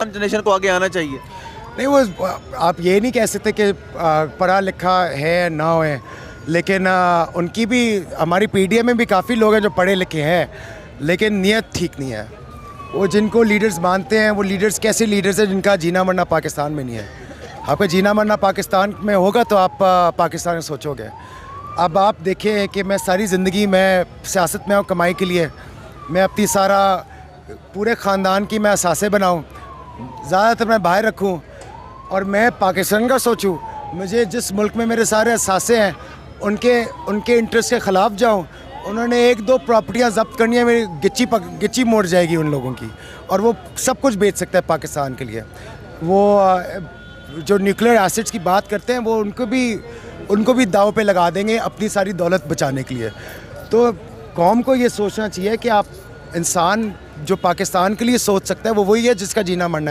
Generation को आगे आना चाहिए? नहीं, वो आप ये नहीं कह सकते कि पढ़ा लिखा है ना है, लेकिन उनकी भी, हमारी पीडीए में भी काफ़ी लोग हैं जो पढ़े लिखे हैं, लेकिन नीयत ठीक नहीं है। वो जिनको लीडर्स मानते हैं, वो लीडर्स कैसे लीडर्स हैं जिनका जीना मरना पाकिस्तान में नहीं है। आपका जीना मरना पाकिस्तान में होगा तो आप पाकिस्तान में सोचोगे। अब आप देखें कि मैं सारी ज़िंदगी मैं सियासत में हूँ कमाई के लिए, मैं अपनी सारा पूरे ख़ानदान की मैं असासे बनाऊँ, ज़्यादातर मैं बाहर रखूँ और मैं पाकिस्तान का सोचूं। मुझे जिस मुल्क में मेरे सारे असासे हैं उनके इंटरेस्ट के ख़िलाफ़ जाऊं। उन्होंने 1-2 प्रॉपर्टियां जब्त करनी है, मेरी गिच्ची मोड़ जाएगी उन लोगों की, और वो सब कुछ बेच सकता है पाकिस्तान के लिए। वो जो न्यूक्लियर एसिड्स की बात करते हैं वो उनको भी दाव पे लगा देंगे अपनी सारी दौलत बचाने के लिए। तो कौम को ये सोचना चाहिए कि आप इंसान जो पाकिस्तान के लिए सोच सकता है वो वही है जिसका जीना मरना है।